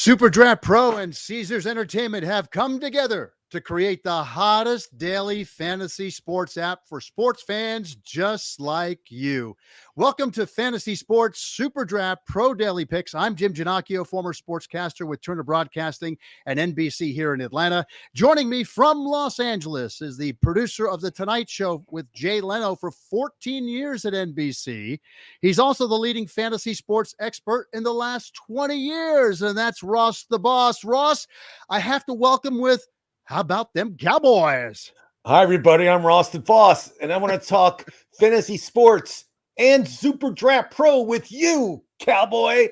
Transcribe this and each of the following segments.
Superdraft Pro and Caesars Entertainment have come together to create the hottest daily fantasy sports app for sports fans just like you. Welcome to Fantasy Sports Superdraft Pro Daily Picks. I'm Jim Ginocchio, former sportscaster with Turner Broadcasting and NBC here in Atlanta. Joining me from Los Angeles is the producer of The Tonight Show with Jay Leno for 14 years at NBC. He's also the leading fantasy sports expert in the last 20 years, and that's Ross the Boss. Ross, I have to welcome with, how about them Cowboys? Hi, everybody. I'm Ross the Boss, and I want to talk fantasy sports and Superdraft Pro with you, Cowboy.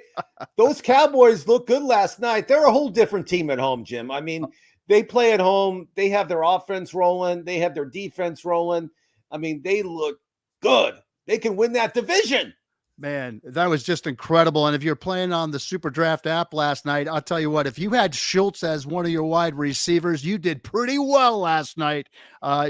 Those Cowboys look good last night. They're a whole different team at home, Jim. I mean, they play at home. They have their offense rolling. They have their defense rolling. I mean, they look good. They can win that division. Man, that was just incredible. And if you're playing on the Superdraft app last night, I'll tell you what, if you had Schultz as one of your wide receivers, you did pretty well last night.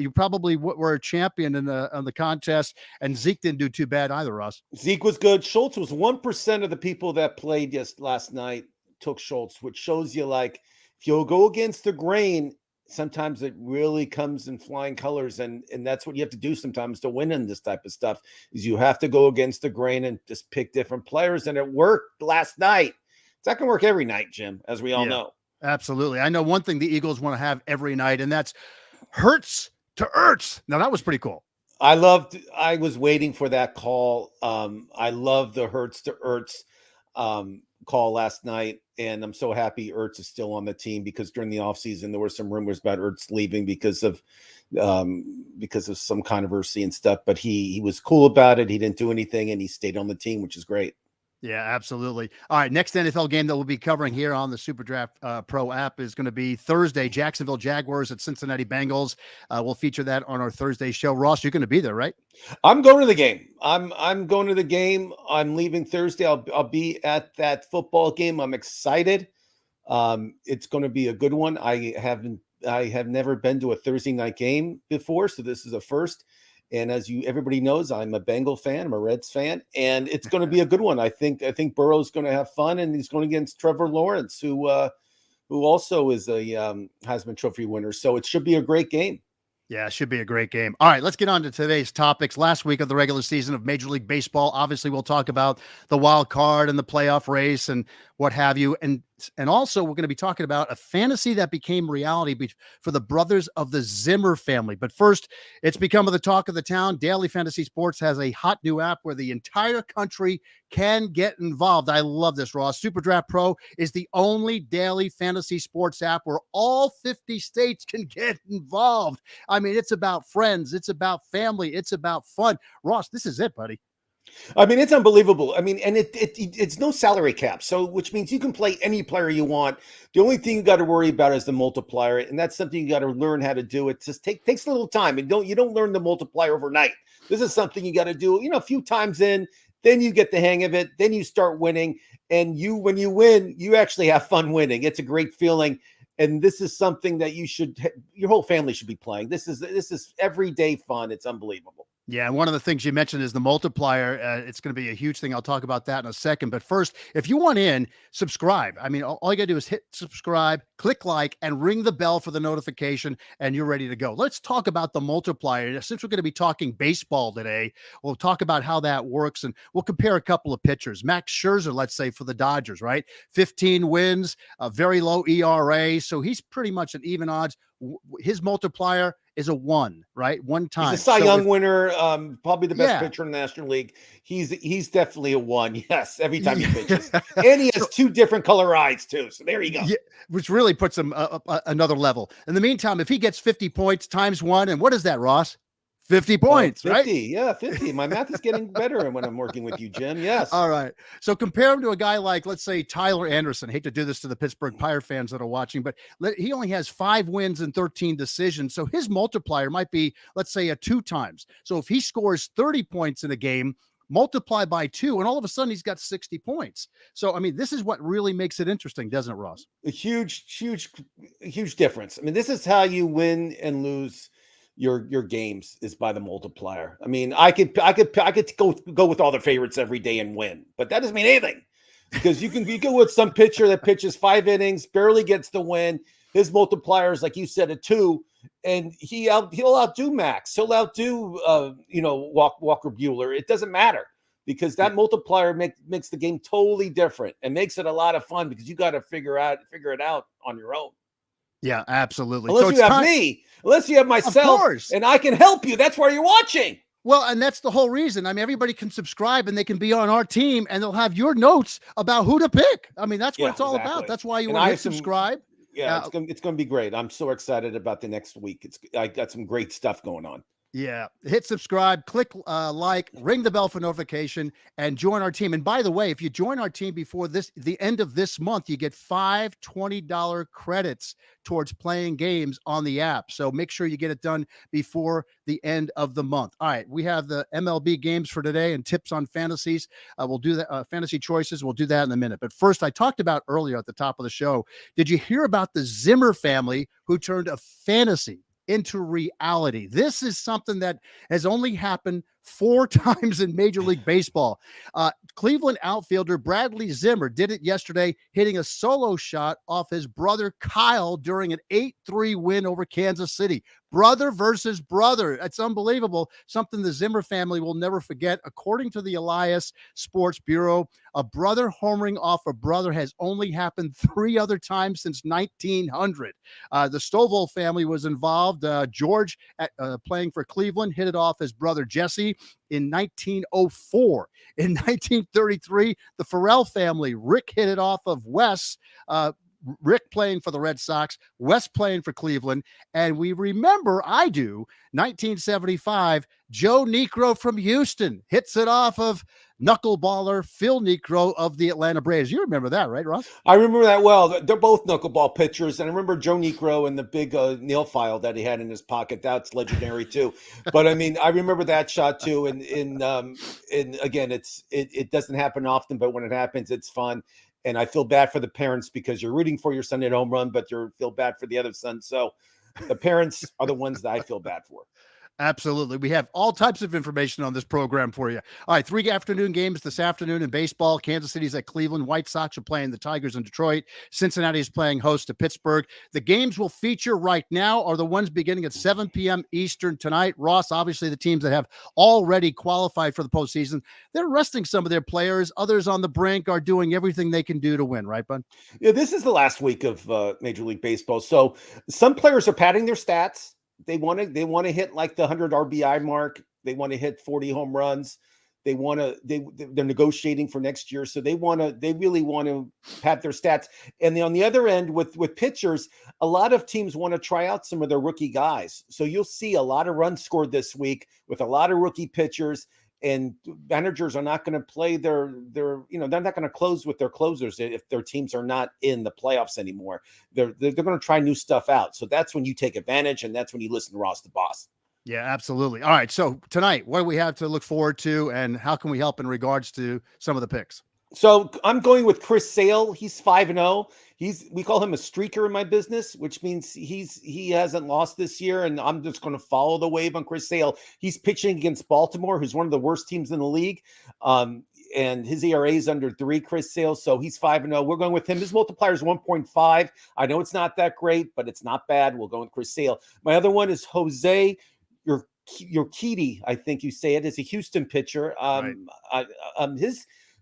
You probably were a champion in the contest, and Zeke didn't do too bad either, Russ. Zeke was good. Schultz was 1% of the people that played just last night took Schultz, which shows you, like, if you'll go against the grain, sometimes it really comes in flying colors, and that's what you have to do sometimes to win in this type of stuff, is you have to go against the grain and just pick different players, and it worked last night. It's not going to work every night, Jim, as we all know. Absolutely. I know one thing the Eagles want to have every night, and that's Hurts to Ertz. Now, that was pretty cool. I was waiting for that call. I love the Hurts to Ertz call last night, and I'm so happy Ertz is still on the team, because during the offseason there were some rumors about Ertz leaving because of some controversy and stuff, but he was cool about it. He didn't do anything, and he stayed on the team, which is great. Yeah, absolutely. All right, next NFL game that we'll be covering here on the Superdraft Pro app is going to be Thursday, Jacksonville Jaguars at Cincinnati Bengals. We'll feature that on our Thursday show. Ross, you're going to be there, right? I'm going to the game. I'm going to the game. I'm leaving Thursday. I'll be at that football game. I'm excited. It's going to be a good one. I have never been to a Thursday night game before, so this is a first. And as everybody knows, I'm a Bengal fan. I'm a Reds fan, and it's going to be a good one. I think Burrow's going to have fun, and he's going against Trevor Lawrence, who also is a Heisman Trophy winner. So it should be a great game. Yeah, it should be a great game. All right, let's get on to today's topics. Last week of the regular season of Major League Baseball, obviously we'll talk about the wild card and the playoff race and what have you. And also we're going to be talking about a fantasy that became reality for the brothers of the Zimmer family. But first, it's become the talk of the town. Daily Fantasy Sports has a hot new app where the entire country can get involved. I love this, Ross. Superdraft Pro is the only daily fantasy sports app where all 50 states can get involved. I mean, it's about friends. It's about family. It's about fun. Ross, this is it, buddy. I mean, it's unbelievable. I mean, and it's no salary cap, so which means you can play any player you want. The only thing you got to worry about is the multiplier, and that's something you got to learn how to do. It just takes a little time, and you don't learn the multiplier overnight. This is something you got to do, a few times in, then you get the hang of it, then you start winning, and when you win, you actually have fun winning. It's a great feeling. And this is something that your whole family should be playing. This is everyday fun. It's unbelievable. Yeah, and one of the things you mentioned is the multiplier. It's going to be a huge thing. I'll talk about that in a second. But first, if you want in, subscribe. I mean, all you got to do is hit subscribe, click like, and ring the bell for the notification, and you're ready to go. Let's talk about the multiplier. Since we're going to be talking baseball today, we'll talk about how that works, and we'll compare a couple of pitchers. Max Scherzer, let's say, for the Dodgers, right? 15 wins, a very low ERA, so he's pretty much an even odds. His multiplier is a 1, right? One time. He's a Cy Young winner, probably the best pitcher in the National League. He's definitely a 1. Yes, every time he pitches. And he has 2 different color eyes too. So there you go. Yeah, which really puts him another level. In the meantime, if he gets 50 points times 1, and what is that, Ross? 50 points, 50, right? Yeah, 50. My math is getting better when I'm working with you, Jim. Yes. All right. So compare him to a guy like, let's say, Tyler Anderson. I hate to do this to the Pittsburgh Pirate fans that are watching, but he only has 5 wins and 13 decisions. So his multiplier might be, let's say, a 2 times. So if he scores 30 points in a game, multiply by 2, and all of a sudden he's got 60 points. So, I mean, this is what really makes it interesting, doesn't it, Ross? A huge difference. I mean, this is how you win and lose your games, is by the multiplier. I mean, I could go with all the favorites every day and win, but that doesn't mean anything. because you can go with some pitcher that pitches 5 innings, barely gets the win. His multiplier is, like you said, a 2, and he'll outdo Max. He'll outdo Walker Buehler. It doesn't matter because that multiplier makes the game totally different and makes it a lot of fun because you got to figure it out on your own. Yeah, absolutely. Unless you have me, unless you have myself, and I can help you. That's why you're watching. Well, and that's the whole reason. I mean, everybody can subscribe and they can be on our team and they'll have your notes about who to pick. I mean, that's what it's all about. That's why you want to subscribe. Yeah, it's going to be great. I'm so excited about the next week. I got some great stuff going on. Yeah. Hit subscribe, click like, ring the bell for notification, and join our team. And by the way, if you join our team before the end of this month, you get 5 $20 credits towards playing games on the app. So make sure you get it done before the end of the month. All right. We have the MLB games for today and tips on fantasies. We'll do that. Fantasy choices. We'll do that in a minute. But first, I talked about earlier at the top of the show. Did you hear about the Zimmer family who turned a fantasy into reality? This is something that has only happened 4 times in Major League Baseball. Cleveland outfielder Bradley Zimmer did it yesterday, hitting a solo shot off his brother Kyle during an 8-3 win over Kansas City. Brother versus brother. It's unbelievable. Something the Zimmer family will never forget. According to the Elias Sports Bureau, a brother homering off a brother has only happened 3 other times since 1900. The Stovall family was involved. George, playing for Cleveland, hit it off his brother Jesse in 1904. In 1933, the Farrell family, Rick hit it off of Wes. Rick playing for the Red Sox, Wes playing for Cleveland. And we remember, 1975, Joe Niekro from Houston hits it off of knuckleballer Phil Niekro of the Atlanta Braves. You remember that, right, Ross? I remember that well. They're both knuckleball pitchers. And I remember Joe Niekro and the big nail file that he had in his pocket. That's legendary too. But I mean, I remember that shot too. And again, it doesn't happen often, but when it happens, it's fun. And I feel bad for the parents because you're rooting for your son at home run, but you feel bad for the other son. So the parents are the ones that I feel bad for. Absolutely. We have all types of information on this program for you. All right, 3 afternoon games this afternoon in baseball. Kansas City's at Cleveland. White Sox are playing the Tigers in Detroit. Cincinnati is playing host to Pittsburgh. The games we'll feature right now are the ones beginning at 7 p.m. Eastern tonight. Ross, obviously the teams that have already qualified for the postseason, they're resting some of their players. Others on the brink are doing everything they can do to win, right, bud? Yeah, this is the last week of Major League Baseball. So some players are padding their stats. They want to hit like the 100 RBI mark. They want to hit 40 home runs. They're negotiating for next year. So they really want to pad their stats. And then on the other end with pitchers, a lot of teams want to try out some of their rookie guys. So you'll see a lot of runs scored this week with a lot of rookie pitchers. And managers are not going to play they're not going to close with their closers if their teams are not in the playoffs anymore. They're going to try new stuff out. So that's when you take advantage, and that's when you listen to Ross the Boss. Yeah, absolutely. All right. So tonight, what do we have to look forward to, and how can we help in regards to some of the picks? So I'm going with Chris Sale. He's 5-0. We call him a streaker in my business, which means he hasn't lost this year. And I'm just going to follow the wave on Chris Sale. He's pitching against Baltimore, who's one of the worst teams in the league. And his ERA is under 3, Chris Sale. So he's 5-0. We're going with him. His multiplier is 1.5. I know it's not that great, but it's not bad. We'll go with Chris Sale. My other one is Jose Urquidy, I think you say it, is a Houston pitcher. Right.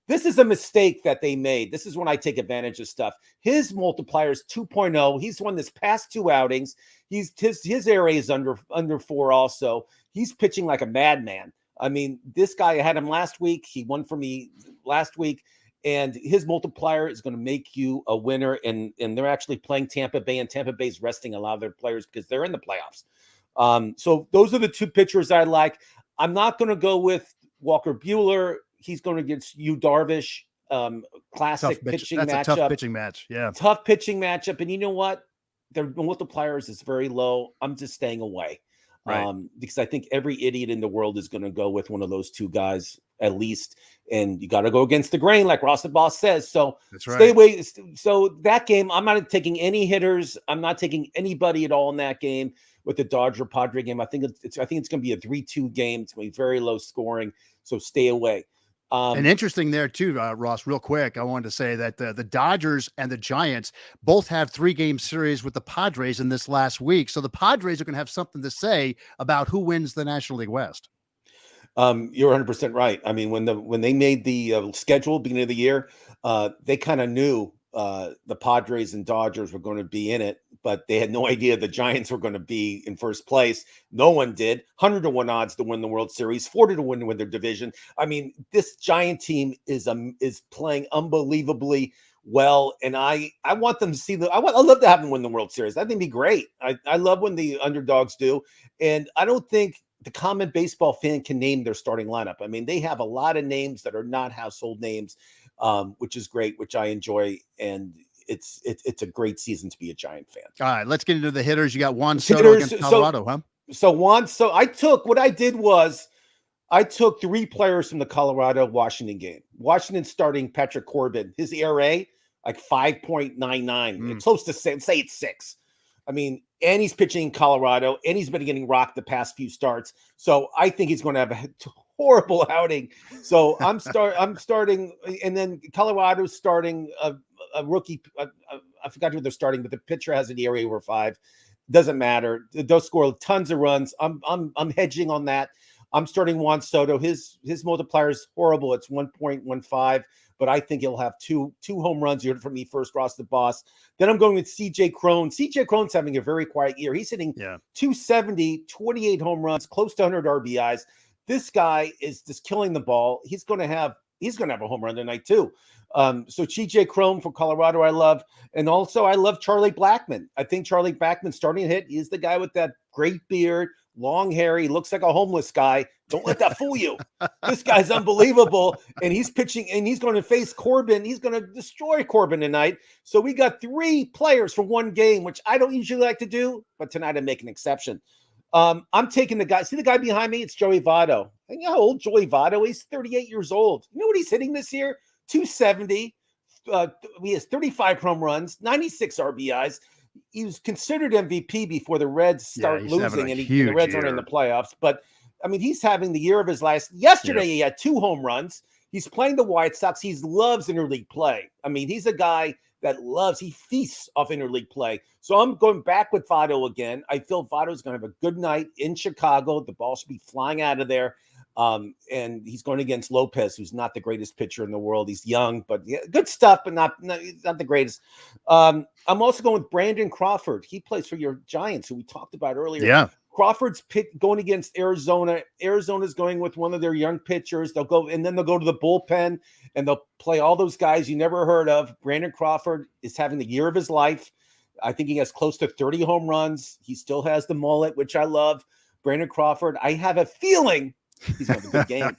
This is a mistake that they made. This is when I take advantage of stuff. His multiplier is 2.0. He's won this past 2 outings. His ERA is under 4 also. He's pitching like a madman. I mean, this guy, I had him last week. He won for me last week. And his multiplier is going to make you a winner. And they're actually playing Tampa Bay, and Tampa Bay's resting a lot of their players because they're in the playoffs. So those are the 2 pitchers I like. I'm not going to go with Walker Buehler. He's going against Yu Darvish. Classic pitching matchup. That's a tough pitching match. Yeah. Tough pitching matchup. And you know what? Their multipliers is very low. I'm just staying away. Right. Because I think every idiot in the world is going to go with one of those 2 guys at least. And you got to go against the grain, like Ross the Boss says. So that's right. Stay away. So that game, I'm not taking any hitters. I'm not taking anybody at all in that game. With the Dodger Padre game, I think it's going to be a 3-2 game. It's going to be very low scoring. So stay away. And interesting there too, Ross, real quick. I wanted to say that the Dodgers and the Giants both have 3-game series with the Padres in this last week. So the Padres are going to have something to say about who wins the National League West. You're 100% right. I mean, when they made the schedule beginning of the year, they kind of knew the Padres and Dodgers were going to be in it, but they had no idea the Giants were going to be in first place. No one did. 100-1 odds to win the World Series, 40-1 to win their division. I mean, this Giant team is playing unbelievably well, and I want them to see I love to have them win the World Series. I think it'd be great. I love when the underdogs do, and I don't think the common baseball fan can name their starting lineup. I mean, they have a lot of names that are not household names, which is great, which I enjoy. And it's a great season to be a Giant fan. All right, let's get into the hitters. You got Juan Soto against Colorado, So I took 3 players from the Colorado Washington game. Washington starting Patrick Corbin, his ERA like 5.99. It's close to say it's 6. I mean, and he's pitching in Colorado, and he's been getting rocked the past few starts. So I think he's going to have a horrible outing. So I'm starting, and then Colorado's starting a rookie. I forgot who they're starting, but the pitcher has an ERA over 5. Doesn't matter. They'll score tons of runs. I'm hedging on that. I'm starting Juan Soto. His multiplier is horrible. It's 1.15. But I think he'll have two home runs. You heard from me first, Ross the Boss. Then I'm going with CJ Cron. CJ Cron's having a very quiet year. He's hitting 270, 28 home runs, close to 100 RBIs. This guy is just killing the ball. He's going to have a home run tonight too. So CJ Cron from Colorado, I love. And also I love Charlie Blackmon. I think Charlie Blackmon starting to hit. He's the guy with that great beard, long hair. He looks like a homeless guy. Don't let that fool you. This guy's unbelievable. And he's pitching, and he's going to face Corbin. He's going to destroy Corbin tonight. So we got 3 players from one game, which I don't usually like to do, but tonight I make an exception. I'm taking the guy. See the guy behind me? It's Joey Vado. And you know how old Joey Vado? He's 38 years old. You know what he's hitting this year? 270. He has 35 home runs, 96 RBIs. He was considered MVP before the Reds start losing, and the Reds aren't in the playoffs. But I mean, he's having the year of his life. Yesterday, he had 2 home runs. He's playing the White Sox. He loves interleague play. I mean, he's a guy that he feasts off interleague play. So I'm going back with Vado again. I feel Vado's going to have a good night in Chicago. The ball should be flying out of there. And he's going against Lopez, who's not the greatest pitcher in the world. He's young, but good stuff, but not the greatest. I'm also going with Brandon Crawford. He plays for your Giants, who we talked about earlier. Yeah. Crawford's going against Arizona. Arizona's going with one of their young pitchers. They'll go to the bullpen, and they'll play all those guys you never heard of. Brandon Crawford is having the year of his life. I think he has close to 30 home runs. He still has the mullet, which I love. Brandon Crawford, I have a feeling he's going to have a good game.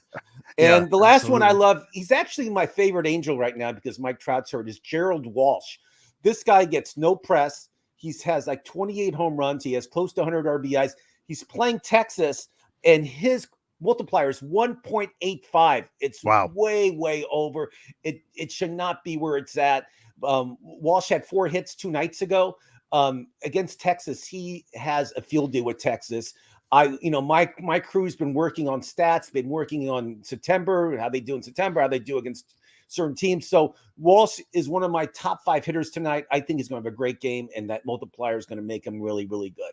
And the last one I love, he's actually my favorite Angel right now because Mike Trout's hurt, is Gerald Walsh. This guy gets no press. He has like 28 home runs. He has close to 100 RBIs. He's playing Texas, and his multiplier is 1.85. It's way, way over. It should not be where it's at. Walsh had 4 hits 2 nights ago against Texas. He has a field day with Texas. My crew's been working on stats, been working on September, how they do in September, how they do against certain teams. So Walsh is one of my top 5 hitters tonight. I think he's going to have a great game, and that multiplier is going to make him really, really good.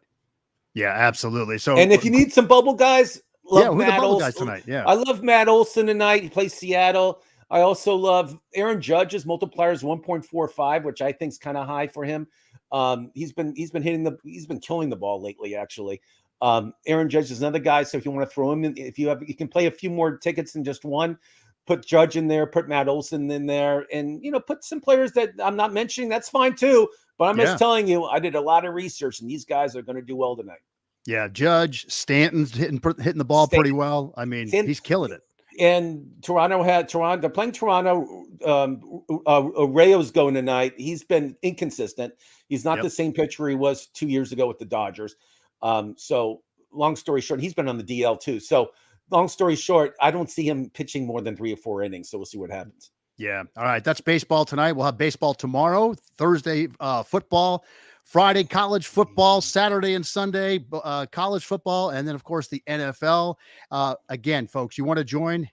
Yeah, absolutely. So, and if you need some bubble guys, love Matt Olson guys tonight. Yeah, I love Matt Olson tonight. He plays Seattle. I also love Aaron Judge's multiplier is 1.45, which I think is kind of high for him. He's been killing the ball lately, actually. Aaron Judge is another guy. So if you want to throw him in, you can play a few more tickets than just one. Put Judge in there, put Matt Olson in there, and put some players that I'm not mentioning. That's fine too. But I'm just telling you, I did a lot of research, and these guys are going to do well tonight. Yeah, Judge, Stanton's hitting the ball pretty well. I mean, he's killing it. And they're playing Toronto. Rayo's going tonight. He's been inconsistent. He's not the same pitcher he was 2 years ago with the Dodgers. So long story short, he's been on the DL too. So long story short, I don't see him pitching more than 3 or 4 innings. So we'll see what happens. Yeah. All right. That's baseball tonight. We'll have baseball tomorrow, Thursday, football, Friday, college football, Saturday and Sunday, college football. And then of course the NFL. Again, folks, you want to join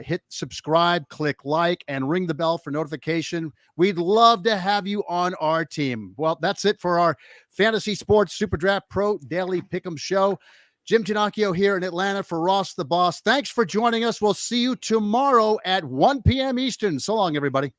hit subscribe, click like, and ring the bell for notification. We'd love to have you on our team. Well, that's it for our Fantasy Sports Superdraft Pro Daily Pick'em Show. Jim Ginocchio here in Atlanta for Ross the Boss. Thanks for joining us. We'll see you tomorrow at 1 p.m. Eastern. So long, everybody.